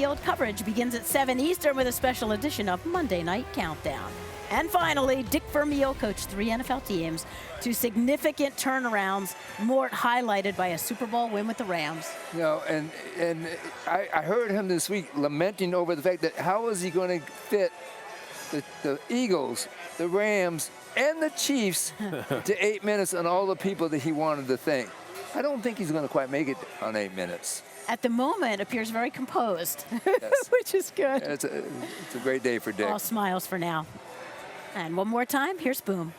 Field coverage begins at 7 Eastern with a special edition of Monday Night Countdown. And finally, Dick Vermeil coached 3 NFL teams to significant turnarounds, Mort highlighted by a Super Bowl win with the Rams. You know, and I heard him this week lamenting over the fact that how is he going to fit the Eagles, the Rams, and the Chiefs to 8 minutes on all the people that he wanted to thank. I don't think he's going to quite make it on 8 minutes. At the moment, appears very composed, Yes. which is good. It's a great day for Dick. All smiles for now. And one more time, here's Boom.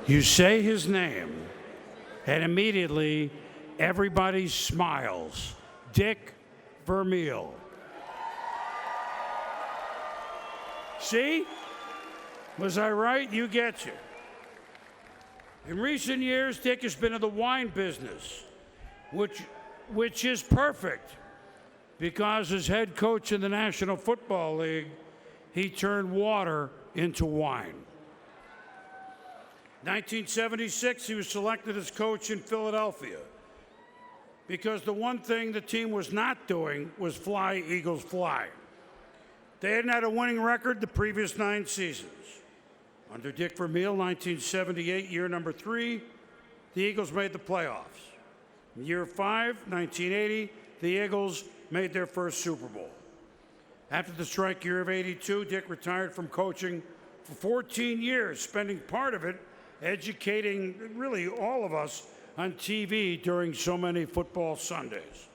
You say his name, and immediately everybody smiles. Dick Vermeil. See? Was I right? You get you. In recent years, Dick has been in the wine business, which is perfect, because as head coach in the National Football League, he turned water into wine. 1976, he was selected as coach in Philadelphia, because the one thing the team was not doing was fly, Eagles, fly. They hadn't had a winning record the previous 9 seasons. Under Dick Vermeil, 1978, year number 3, the Eagles made the playoffs. In year 5, 1980, the Eagles made their first Super Bowl. After the strike year of 82, Dick retired from coaching for 14 years, spending part of it educating really all of us on TV during so many football Sundays.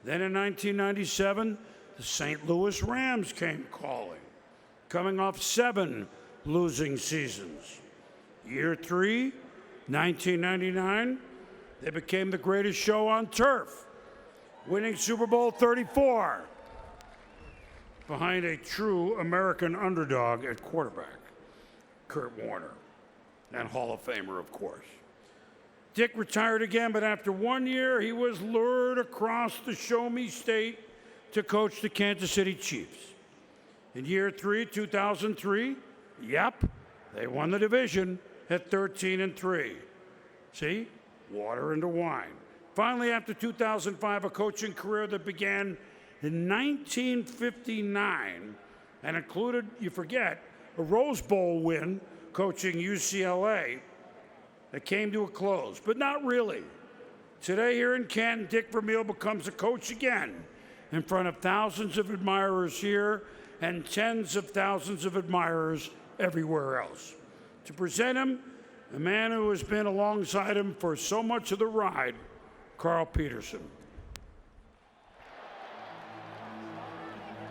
Then in 1997, the St. Louis Rams came calling, coming off 7 losing seasons. Year 3, 1999, they became the greatest show on turf, winning Super Bowl 34 behind a true American underdog at quarterback, Kurt Warner, and Hall of Famer, of course. Dick retired again, but after 1 year, he was lured across the Show Me State to coach the Kansas City Chiefs. In year 3, 2003, yep, they won the division at 13-3. See? Water into wine. Finally, after 2005, a coaching career that began in 1959 and included, you forget, a Rose Bowl win coaching UCLA that came to a close, but not really. Today here in Canton, Dick Vermeil becomes a coach again in front of thousands of admirers here and tens of thousands of admirers everywhere else. To present him, a man who has been alongside him for so much of the ride, Carl Peterson.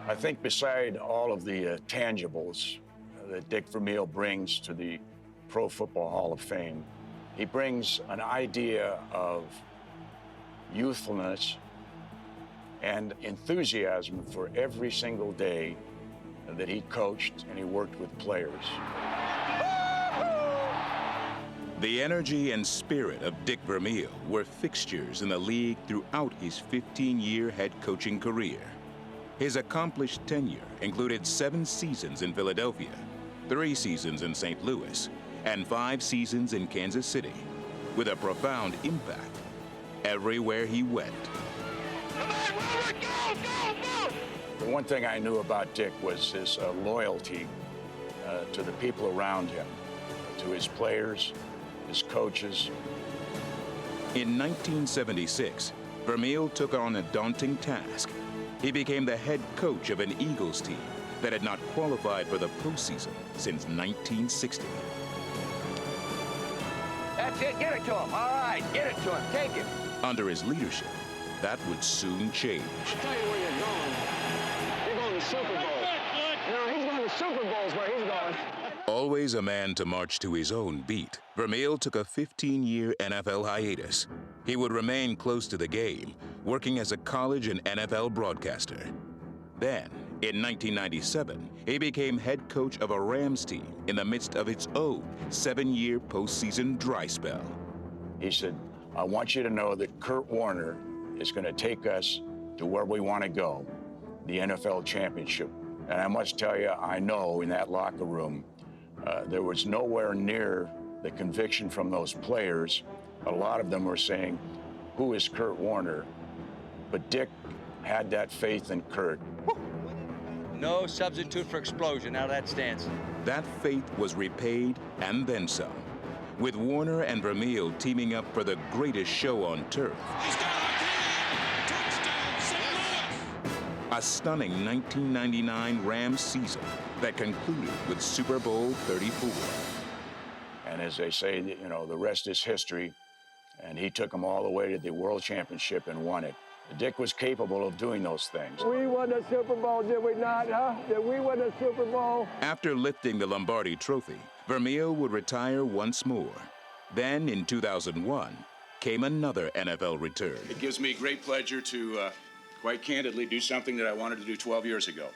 I think beside all of the tangibles that Dick Vermeil brings to the Pro Football Hall of Fame, he brings an idea of youthfulness and enthusiasm for every single day that he coached and he worked with players. The energy and spirit of Dick Vermeil were fixtures in the league throughout his 15-year head coaching career. His accomplished tenure included 7 seasons in Philadelphia, 3 seasons in St. Louis, and 5 seasons in Kansas City, with a profound impact everywhere he went. The one thing I knew about Dick was his loyalty to the people around him, to his players, his coaches. In 1976, Vermeil took on a daunting task. He became the head coach of an Eagles team that had not qualified for the postseason since 1960. That's it, get it to him. All right, get it to him, take it. Under his leadership, that would soon change. I'll tell you where you're going. You're going to Super Bowl. No, he's going to Super Bowl's where he's going. Always a man to march to his own beat, Vermeil took a 15-year NFL hiatus. He would remain close to the game, working as a college and NFL broadcaster. Then, in 1997, he became head coach of a Rams team in the midst of its own 7-year postseason dry spell. He said, I want you to know that Kurt Warner is going to take us to where we want to go, the NFL championship. And I must tell you, I know in that locker room, there was nowhere near the conviction from those players. A lot of them were saying, who is Kurt Warner, but Dick had that faith in Kurt. No substitute for explosion out of that stance. That faith was repaid and then some, with Warner and Vermeil teaming up for the greatest show on turf. A stunning 1999 Rams season that concluded with Super Bowl 34. And as they say, you know, the rest is history. And he took them all the way to the World Championship and won it. Dick was capable of doing those things. We won the Super Bowl, did we not, huh? Did we win the Super Bowl? After lifting the Lombardi Trophy, Vermeil would retire once more. Then, in 2001, came another NFL return. It gives me great pleasure to, quite candidly, do something that I wanted to do 12 years ago.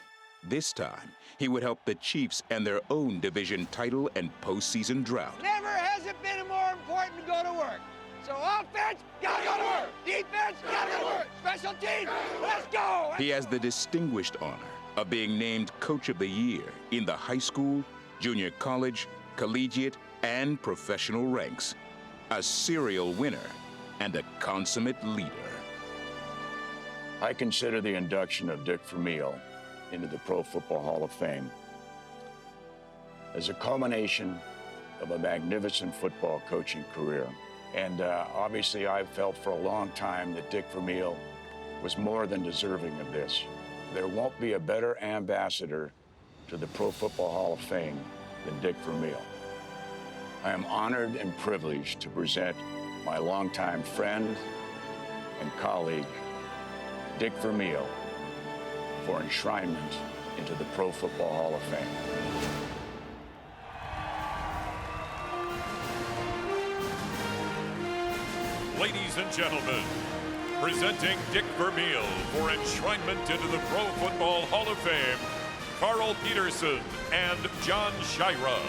This time, he would help the Chiefs end their own division title and postseason drought. Never has it been more important to go to work. So offense, gotta go to work. Defense, gotta go to work. Special teams, let's go. He has the distinguished honor of being named Coach of the Year in the high school, junior college, collegiate, and professional ranks. A serial winner and a consummate leader. I consider the induction of Dick Vermeil into the Pro Football Hall of Fame as a culmination of a magnificent football coaching career. And obviously, I've felt for a long time that Dick Vermeil was more than deserving of this. There won't be a better ambassador to the Pro Football Hall of Fame than Dick Vermeil. I am honored and privileged to present my longtime friend and colleague, Dick Vermeil, for enshrinement into the Pro Football Hall of Fame. Ladies and gentlemen, presenting Dick Vermeil for enshrinement into the Pro Football Hall of Fame, Carl Peterson and John Shira.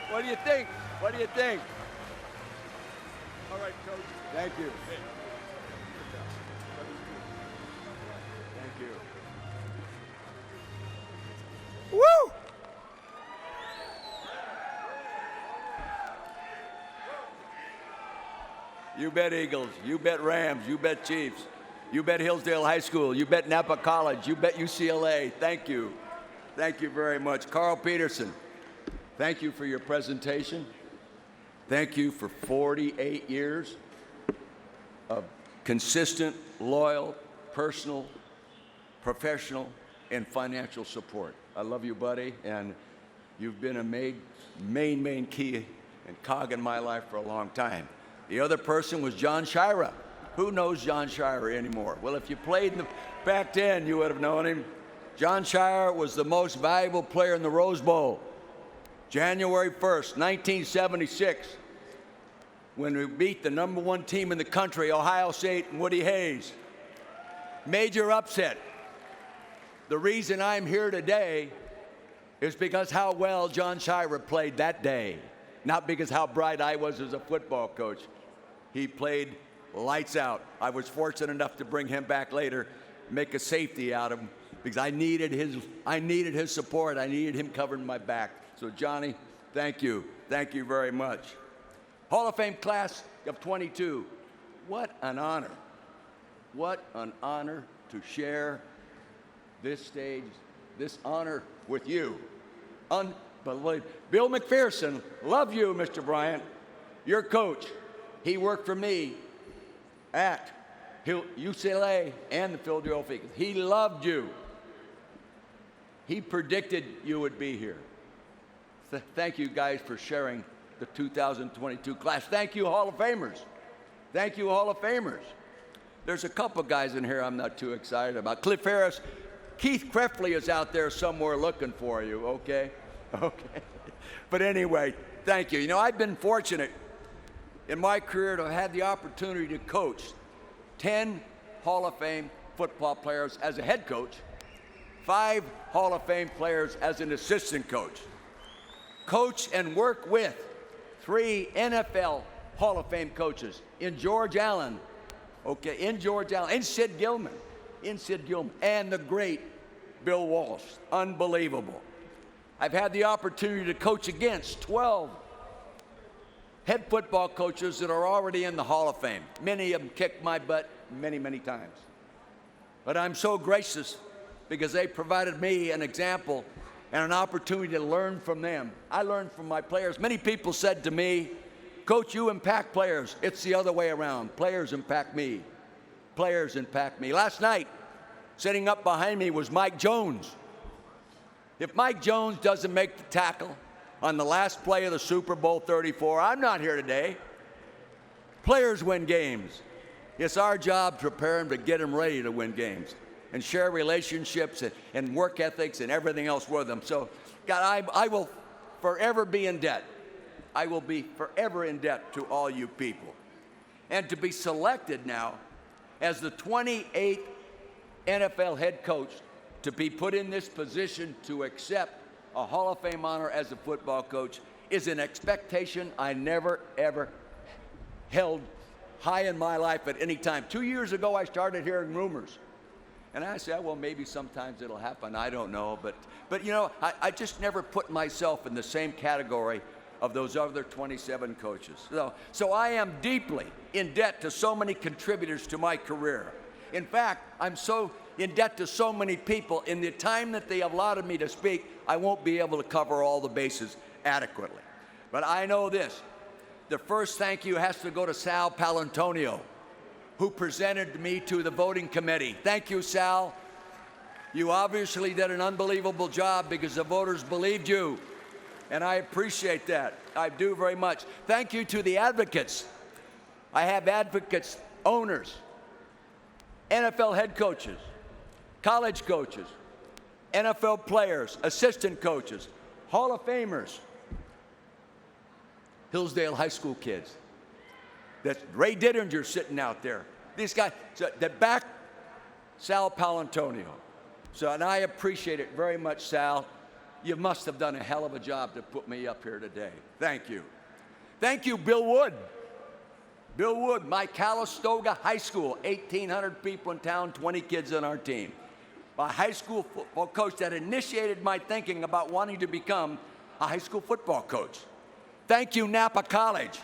What do you think? What do you think? All right, Coach. Thank you. Thank you. Woo! You bet Eagles. You bet Rams. You bet Chiefs. You bet Hillsdale High School. You bet Napa College. You bet UCLA. Thank you. Thank you very much. Carl Peterson, thank you for your presentation. Thank you for 48 years of consistent, loyal, personal, professional, and financial support. I love you, buddy, and you've been a main key and cog in my life for a long time. The other person was John Shira. Who knows John Shira anymore? Well, if you played in the Pac-10, you would have known him. John Shira was the most valuable player in the Rose Bowl. January 1st, 1976, when we beat the #1 team in the country, Ohio State and Woody Hayes. Major upset. The reason I'm here today is because how well John Shira played that day, not because how bright I was as a football coach. He played lights out. I was fortunate enough to bring him back later, make a safety out of him, because I needed his support. I needed him covering my back. So Johnny, thank you. Thank you very much. Hall of Fame class of 22. What an honor. What an honor to share this stage, this honor with you. Unbelievable. Bill McPherson, love you, Mr. Bryant. Your coach. He worked for me at UCLA and the Philadelphia Eagles. He loved you. He predicted you would be here. Thank you guys for sharing the 2022 class. Thank you, Hall of Famers. Thank you, Hall of Famers. There's a couple guys in here I'm not too excited about. Cliff Harris, Keith Kreftley is out there somewhere looking for you, okay? Okay. But anyway, thank you. You know, I've been fortunate in my career to have had the opportunity to coach 10 Hall of Fame football players as a head coach, 5 Hall of Fame players as an assistant coach, coach and work with 3 NFL Hall of Fame coaches in George Allen, in Sid Gilman, and the great Bill Walsh. Unbelievable. I've had the opportunity to coach against 12 head football coaches that are already in the Hall of Fame. Many of them kicked my butt many, many times. But I'm so gracious because they provided me an example and an opportunity to learn from them. I learned from my players. Many people said to me, Coach, you impact players. It's the other way around. Players impact me. Players impact me. Last night, sitting up behind me was Mike Jones. If Mike Jones doesn't make the tackle on the last play of the Super Bowl 34, I'm not here today. Players win games. It's our job to prepare them to get them ready to win games and share relationships and work ethics and everything else with them. So, God, I will forever be in debt. I will be forever in debt to all you people. And to be selected now as the 28th NFL head coach to be put in this position to accept a Hall of Fame honor as a football coach is an expectation I never, ever held high in my life at any time. 2 years ago, I started hearing rumors. And I said, well, maybe sometimes it'll happen. I don't know. But you know, I just never put myself in the same category of those other 27 coaches. So I am deeply in debt to so many contributors to my career. In fact, I'm so in debt to so many people. In the time that they allotted me to speak, I won't be able to cover all the bases adequately. But I know this. The first thank you has to go to Sal Palantonio, who presented me to the voting committee. Thank you, Sal. You obviously did an unbelievable job because the voters believed you, and I appreciate that. I do very much. Thank you to the advocates. I have advocates, owners, NFL head coaches, college coaches, NFL players, assistant coaches, Hall of Famers, Hillsdale High School kids. That's Ray Dittinger sitting out there. These guys that back Sal Palantonio. So, and I appreciate it very much, Sal. You must have done a hell of a job to put me up here today. Thank you. Thank you, Bill Wood. Bill Wood, my Calistoga High School, 1,800 people in town, 20 kids on our team. My high school football coach that initiated my thinking about wanting to become a high school football coach. Thank you, Napa College.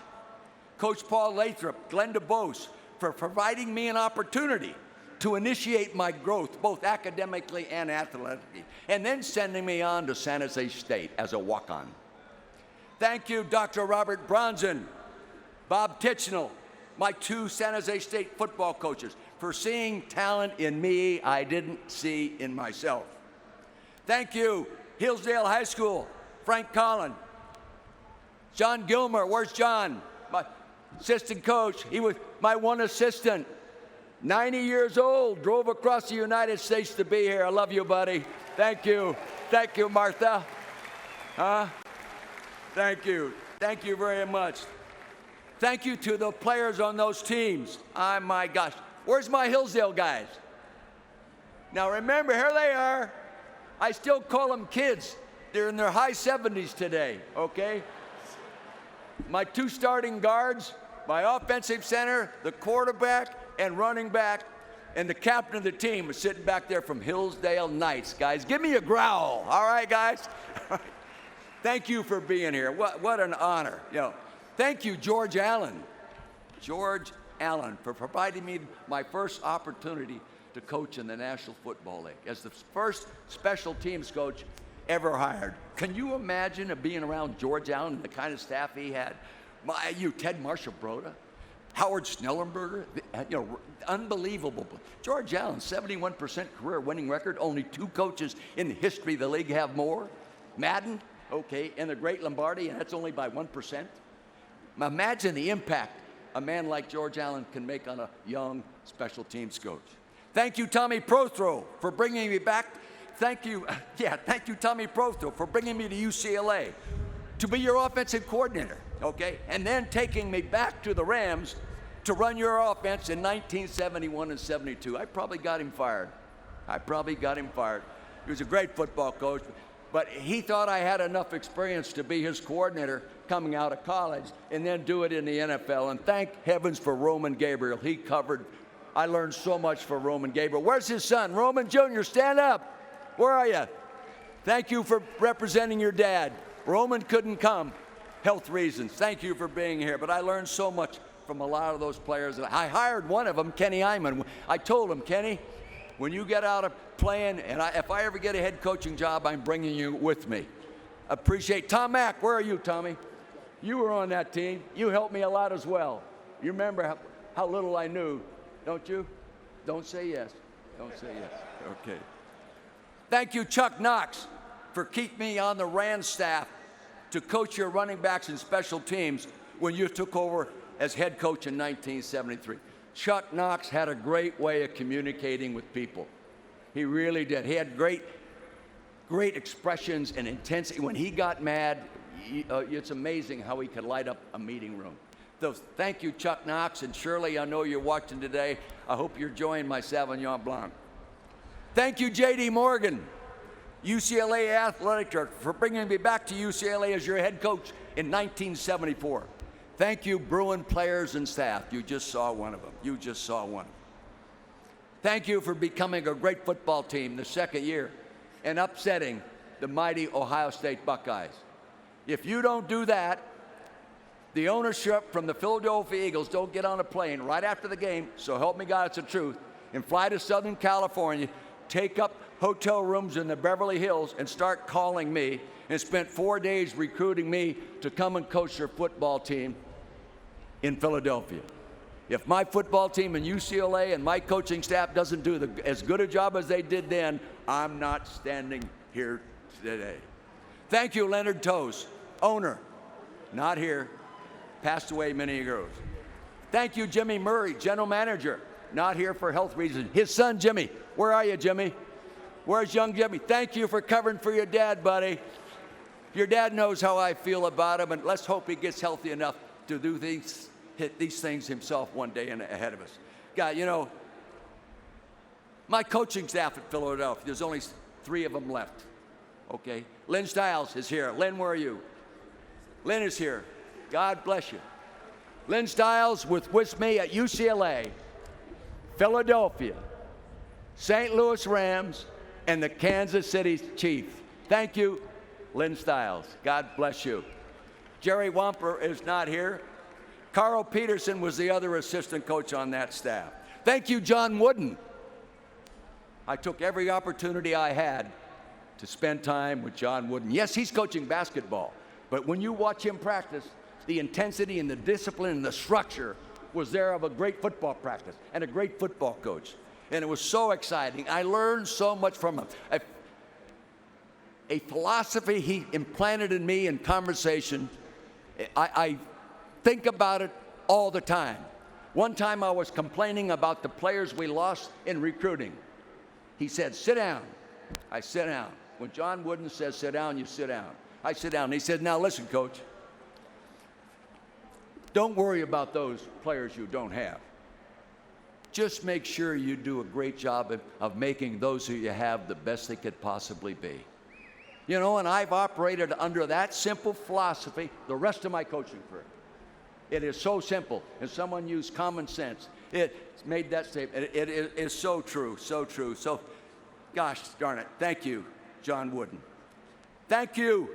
Coach Paul Lathrop, Glenn DeBose, for providing me an opportunity to initiate my growth, both academically and athletically, and then sending me on to San Jose State as a walk-on. Thank you, Dr. Robert Bronson, Bob Tichnell, my 2 San Jose State football coaches, for seeing talent in me I didn't see in myself. Thank you, Hillsdale High School, Frank Collin, John Gilmer, where's John? My assistant coach, he was my one assistant. 90 years old, drove across the United States to be here. I love you, buddy. Thank you. Thank you, Martha. Thank you. Thank you very much. Thank you to the players on those teams. Oh, my gosh. Where's my Hillsdale guys? Now, remember, here they are. I still call them kids. They're in their high 70s today, okay? My 2 starting guards, my offensive center, the quarterback, and running back, and the captain of the team is sitting back there from Hillsdale Knights, guys. Give me a growl, all right, guys? Thank you for being here. What an honor. You know, thank you, George Allen. George Allen, for providing me my first opportunity to coach in the National Football League as the first special teams coach ever hired. Can you imagine being around George Allen and the kind of staff he had? Ted Marshall-Broda, Howard Snellenberger, you know, unbelievable. George Allen, 71% career winning record. Only 2 coaches in the history of the league have more. Madden, okay, and the great Lombardi, and that's only by 1%. Imagine the impact a man like George Allen can make on a young special teams coach. Thank you, Tommy Prothro, for bringing me back thank you, Tommy Prothro, for bringing me to UCLA to be your offensive coordinator, okay? And then taking me back to the Rams to run your offense in 1971 and 72. I probably got him fired. He was a great football coach, but he thought I had enough experience to be his coordinator coming out of college and then do it in the NFL. And thank heavens for Roman Gabriel. I learned so much from Roman Gabriel. Where's his son? Roman Jr., stand up. Where are you? Thank you for representing your dad. Roman couldn't come, health reasons. Thank you for being here. But I learned so much from a lot of those players. I hired one of them, Kenny Iman. I told him, Kenny, when you get out of playing, and if I ever get a head coaching job, I'm bringing you with me. Appreciate Tom Mack. Where are you, Tommy? You were on that team. You helped me a lot as well. You remember how little I knew, don't you? Don't say yes. Don't say yes. Okay. Thank you, Chuck Knox, for keeping me on the Rand staff to coach your running backs and special teams when you took over as head coach in 1973. Chuck Knox had a great way of communicating with people. He really did. He had great expressions and intensity. When he got mad, it's amazing how he could light up a meeting room. So thank you, Chuck Knox. And Shirley, I know you're watching today. I hope you're enjoying my Sauvignon Blanc. Thank you, J.D. Morgan, UCLA Athletic Director, for bringing me back to UCLA as your head coach in 1974. Thank you, Bruin players and staff. You just saw one of them. Thank you for becoming a great football team the second year and upsetting the mighty Ohio State Buckeyes. If you don't do that, the ownership from the Philadelphia Eagles don't get on a plane right after the game, so help me God, it's the truth, and fly to Southern California, take up hotel rooms in the Beverly Hills, and start calling me, and spent 4 days recruiting me to come and coach their football team in Philadelphia. If my football team in UCLA and my coaching staff doesn't do as good a job as they did then, I'm not standing here today. Thank you, Leonard Toes, owner, not here, passed away many years ago. Thank you, Jimmy Murray, general manager, not here for health reasons. His son, Jimmy, where are you, Jimmy? Where's young Jimmy? Thank you for covering for your dad, buddy. Your dad knows how I feel about him, and let's hope he gets healthy enough to do these things himself one day and ahead of us. God, you know, my coaching staff at Philadelphia, there's only 3 of them left, okay? Lynn Stiles is here. Lynn, where are you? Lynn is here. God bless you. Lynn Stiles with me at UCLA, Philadelphia, St. Louis Rams, and the Kansas City Chiefs. Thank you, Lynn Stiles. God bless you. Jerry Wamper is not here. Carl Peterson was the other assistant coach on that staff. Thank you, John Wooden. I took every opportunity I had to spend time with John Wooden. Yes, he's coaching basketball, but when you watch him practice, the intensity and the discipline and the structure was there of a great football practice and a great football coach. And it was so exciting. I learned so much from him. A philosophy he implanted in me in conversation. I think about it all the time. One time I was complaining about the players we lost in recruiting. He said, sit down. I sit down. When John Wooden says sit down, you sit down. I sit down. And he said, now listen, coach. Don't worry about those players you don't have. Just make sure you do a great job of making those who you have the best they could possibly be. You know, and I've operated under that simple philosophy the rest of my coaching career. It is so simple, and someone used common sense. It made that statement. It is so true, so true. So, gosh darn it, thank you, John Wooden. Thank you,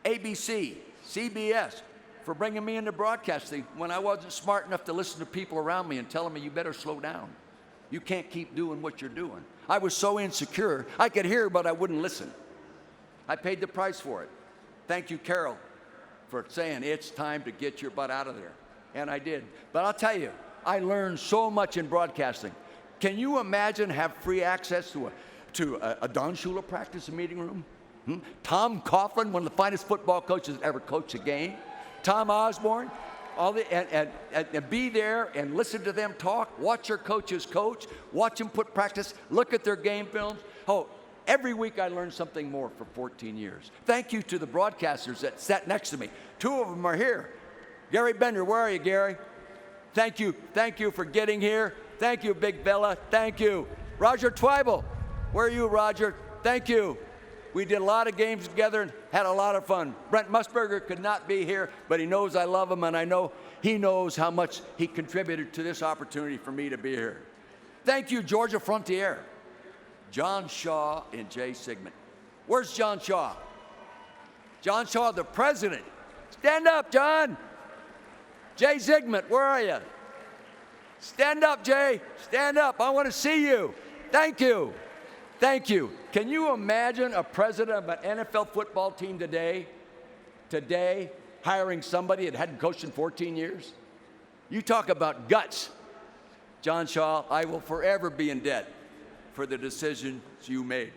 ABC, CBS, for bringing me into broadcasting when I wasn't smart enough to listen to people around me and telling me, you better slow down. You can't keep doing what you're doing. I was so insecure. I could hear, but I wouldn't listen. I paid the price for it. Thank you, Carol, for saying it's time to get your butt out of there. And I did. But I'll tell you, I learned so much in broadcasting. Can you imagine have free access to a Don Shula practice meeting room? Tom Coughlin, one of the finest football coaches that ever coached a game. Tom Osborne, and be there and listen to them talk, watch your coaches coach, watch them put practice, look at their game films. Oh, every week I learned something more for 14 years. Thank you to the broadcasters that sat next to me. 2 of them are here. Gary Bender, where are you, Gary? Thank you for getting here. Thank you, big fella. Thank you. Roger Twyble, where are you, Roger? Thank you. We did a lot of games together and had a lot of fun. Brent Musburger could not be here, but he knows I love him, and I know he knows how much he contributed to this opportunity for me to be here. Thank you, Georgia Frontier, John Shaw, and Jay Sigmund. Where's John Shaw? John Shaw, the president. Stand up, John. Jay Sigmund, where are you? Stand up, Jay. Stand up. I want to see you. Thank you. Thank you. Can you imagine a president of an NFL football team today hiring somebody that hadn't coached in 14 years? You talk about guts. John Shaw, I will forever be in debt for the decisions you made.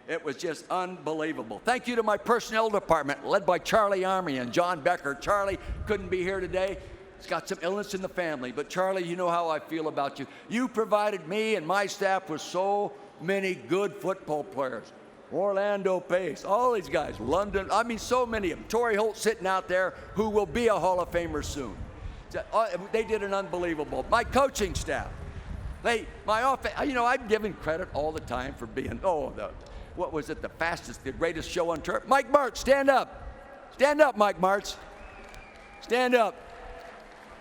It was just unbelievable. Thank you to my personnel department, led by Charlie Army and John Becker. Charlie couldn't be here today. He's got some illness in the family. But Charlie, you know how I feel about you. You provided me and my staff with so many good football players. Orlando Pace, all these guys, London, I mean, so many of them. Torrey Holt sitting out there, who will be a Hall of Famer soon. They did an unbelievable. My coaching staff, my offense, you know, I'm giving credit all the time for being, what was it, the greatest show on turf? Mike Martz, stand up. Stand up, Mike Martz. Stand up.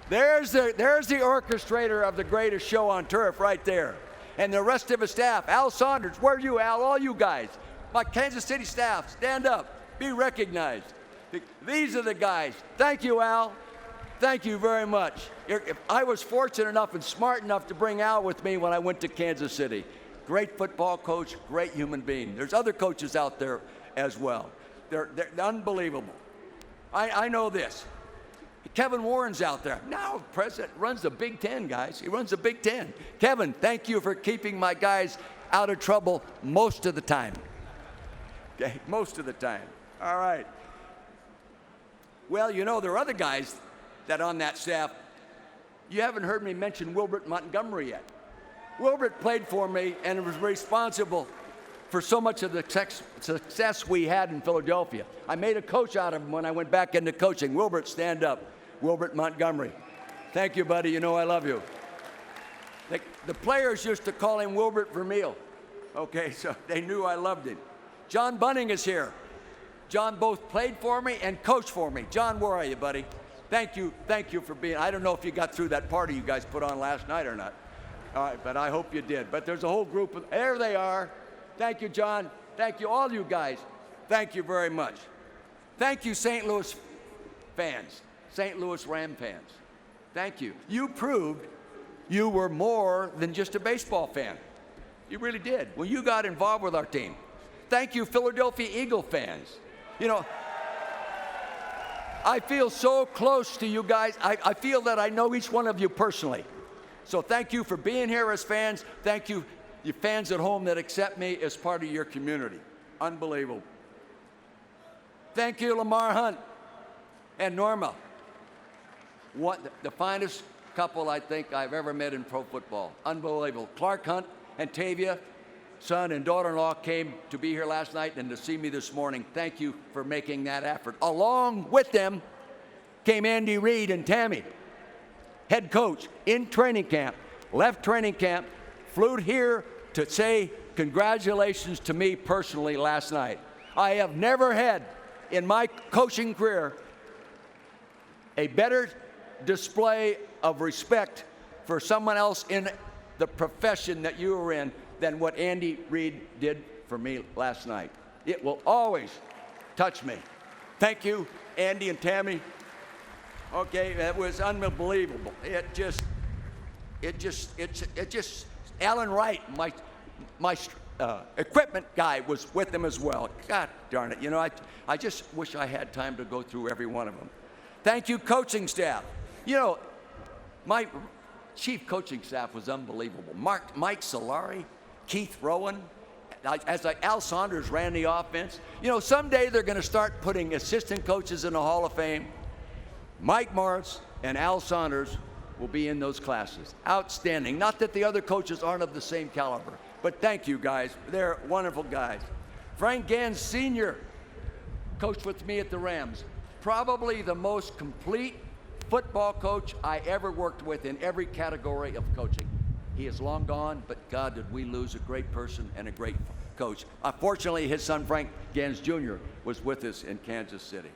There's the orchestrator of the greatest show on turf right there. And the rest of his staff. Al Saunders, where are you, Al? All you guys. My Kansas City staff, stand up. Be recognized. These are the guys. Thank you, Al. Thank you very much. I was fortunate enough and smart enough to bring Al with me when I went to Kansas City. Great football coach, great human being. There's other coaches out there as well. They're unbelievable. I know this. Kevin Warren's out there. Now, president runs the Big Ten, guys. He runs the Big Ten. Kevin, thank you for keeping my guys out of trouble most of the time. Okay, most of the time. All right. Well, you know, there are other guys that on that staff. You haven't heard me mention Wilbert Montgomery yet. Wilbert played for me and was responsible for so much of the success we had in Philadelphia. I made a coach out of him when I went back into coaching. Wilbert, stand up. Wilbert Montgomery. Thank you, buddy. You know I love you. The players used to call him Wilbert Vermeil. Okay, so they knew I loved him. John Bunning is here. John both played for me and coached for me. John, where are you, buddy? Thank you for being, I don't know if you got through that party you guys put on last night or not. All right, but I hope you did. But there's a whole group of, there they are. Thank you, John. Thank you, all you guys. Thank you very much. Thank you, St. Louis fans, St. Louis Ram fans. Thank you. You proved you were more than just a baseball fan. You really did when you got involved with our team. Thank you, Philadelphia Eagle fans. You know, I feel so close to you guys. I feel that I know each one of you personally. So thank you for being here as fans. Thank you, you fans at home that accept me as part of your community. Unbelievable. Thank you, Lamar Hunt and Norma. The finest couple I think I've ever met in pro football. Unbelievable. Clark Hunt and Tavia, son and daughter-in-law, came to be here last night and to see me this morning. Thank you for making that effort. Along with them came Andy Reid and Tammy, head coach in training camp, left training camp, flew here to say congratulations to me personally last night. I have never had in my coaching career a better display of respect for someone else in the profession that you were in than what Andy Reid did for me last night. It will always touch me. Thank you, Andy and Tammy. Okay, that was unbelievable. It just, Alan Wright, my equipment guy was with them as well. God darn it, you know, I just wish I had time to go through every one of them. Thank you, coaching staff. You know, my chief coaching staff was unbelievable. Mike Solari, Keith Rowan, Al Saunders ran the offense. You know, someday they're going to start putting assistant coaches in the Hall of Fame. Mike Martz and Al Saunders will be in those classes. Outstanding. Not that the other coaches aren't of the same caliber, But thank you, guys. They're wonderful guys. Frank Gans Sr. coached with me at the Rams. Probably the most complete football coach I ever worked with in every category of coaching. He is long gone, but God, did we lose a great person and a great coach. Fortunately, his son, Frank Gans Jr., was with us in Kansas City.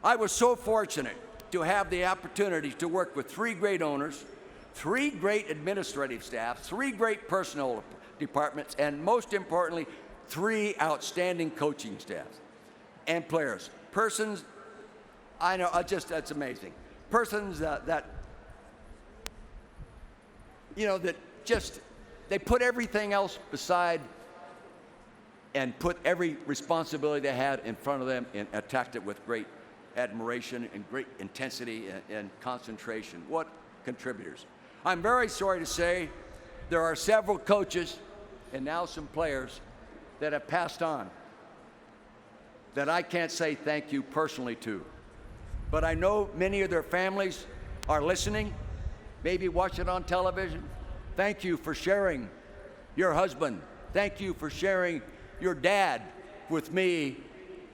I was so fortunate to have the opportunity to work with 3 great owners, 3 great administrative staff, 3 great personnel departments, and most importantly, 3 outstanding coaching staffs and players. Persons, I know, that's amazing. Persons that just, they put everything else beside and put every responsibility they had in front of them and attacked it with great admiration and great intensity and concentration. What contributors. I'm very sorry to say there are several coaches and now some players that have passed on that I can't say thank you personally to. But I know many of their families are listening, maybe watch it on television. Thank you for sharing your husband. Thank you for sharing your dad with me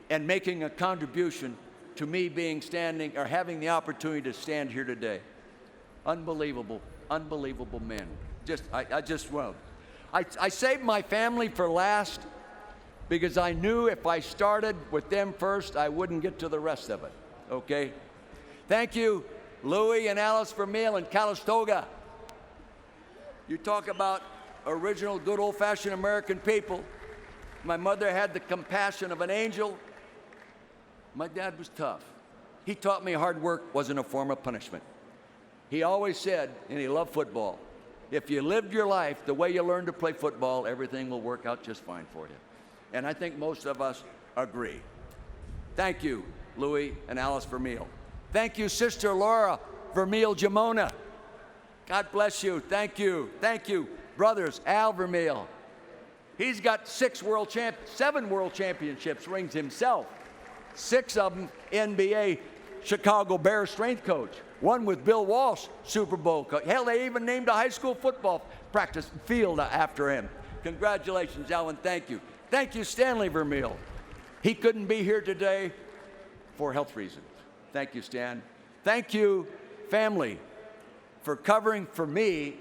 and making a contribution to me standing or having the opportunity to stand here today. Unbelievable, unbelievable men. I saved my family for last because I knew if I started with them first, I wouldn't get to the rest of it, okay? Thank you, Louis and Alice Vermeil in Calistoga. You talk about original, good old-fashioned American people. My mother had the compassion of an angel. My dad was tough. He taught me hard work wasn't a form of punishment. He always said, and he loved football, if you lived your life the way you learned to play football, everything will work out just fine for you. And I think most of us agree. Thank you, Louis and Alice Vermeil. Thank you, Sister Laura Vermeil Jamona. God bless you. Thank you. Thank you, brothers Al Vermeil. He's got 7 world championships rings himself. 6 of them NBA Chicago Bears strength coach. 1 with Bill Walsh, Super Bowl coach. Hell, they even named a high school football practice field after him. Congratulations, Alvin. Thank you. Thank you, Stanley Vermeil. He couldn't be here today for health reasons. Thank you, Stan. Thank you, family, for covering for me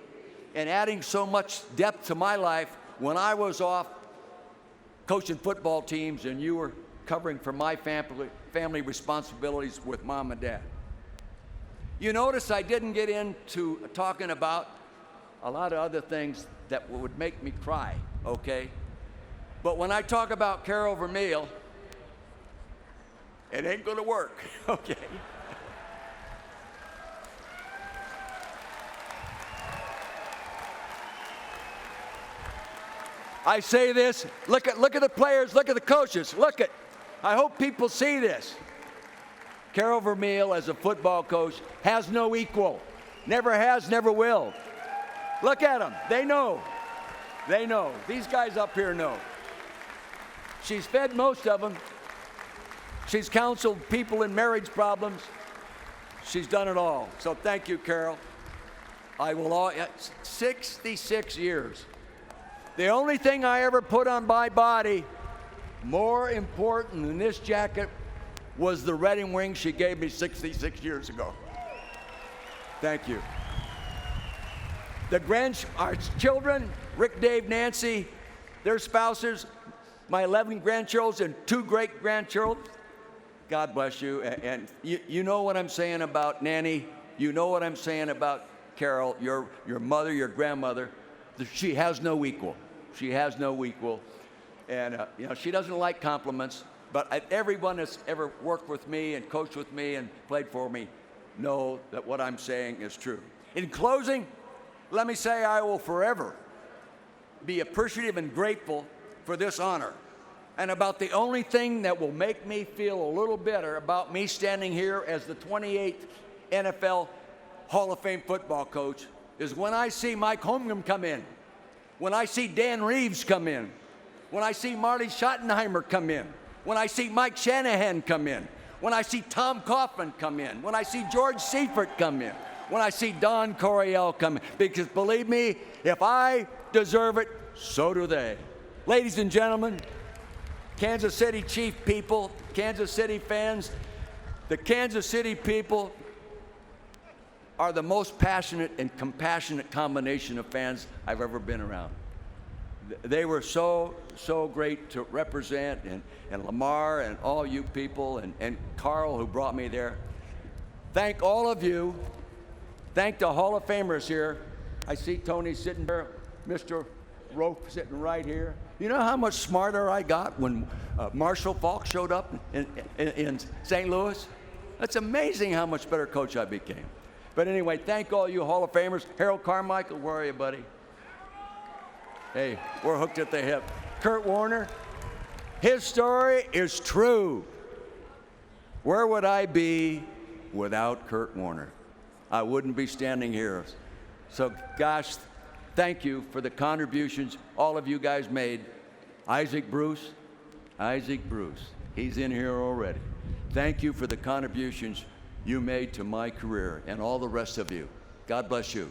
and adding so much depth to my life when I was off coaching football teams and you were covering for my family responsibilities with mom and dad. You notice I didn't get into talking about a lot of other things that would make me cry, okay? But when I talk about Carol Vermeil, it ain't gonna work, okay? I say this, look at the players, look at the coaches, I hope people see this. Carol Vermeil, as a football coach, has no equal. Never has, never will. Look at them. They know. They know. These guys up here know. She's fed most of them. She's counseled people in marriage problems. She's done it all. So thank you, Carol. 66 years. The only thing I ever put on my body more important than this jacket was the wedding ring she gave me 66 years ago. Thank you. Our children, Rick, Dave, Nancy, their spouses, my 11 grandchildren and 2 great-grandchildren. God bless you. And you know what I'm saying about Nanny. You know what I'm saying about Carol, your mother, your grandmother. She has no equal. She has no equal. And she doesn't like compliments, but everyone that's ever worked with me and coached with me and played for me know that what I'm saying is true. In closing, let me say I will forever be appreciative and grateful for this honor. And about the only thing that will make me feel a little better about me standing here as the 28th NFL Hall of Fame football coach is when I see Mike Holmgren come in, when I see Dan Reeves come in, when I see Marty Schottenheimer come in, when I see Mike Shanahan come in, when I see Tom Coughlin come in, when I see George Seifert come in, when I see Don Coryell come in. Because believe me, if I deserve it, so do they. Ladies and gentlemen, Kansas City Chief people, Kansas City fans, the Kansas City people are the most passionate and compassionate combination of fans I've ever been around. They were so great to represent, and Lamar and all you people, and Carl who brought me there. Thank all of you. Thank the Hall of Famers here. I see Tony sitting there, Mr. Rope sitting right here. You know how much smarter I got when Marshall Faulk showed up in St. Louis? That's amazing how much better coach I became. But anyway, thank all you Hall of Famers. Harold Carmichael, where are you, buddy? Hey, we're hooked at the hip. Kurt Warner, his story is true. Where would I be without Kurt Warner? I wouldn't be standing here. So, gosh, thank you for the contributions all of you guys made. Isaac Bruce, he's in here already. Thank you for the contributions you made to my career, and all the rest of you. God bless you.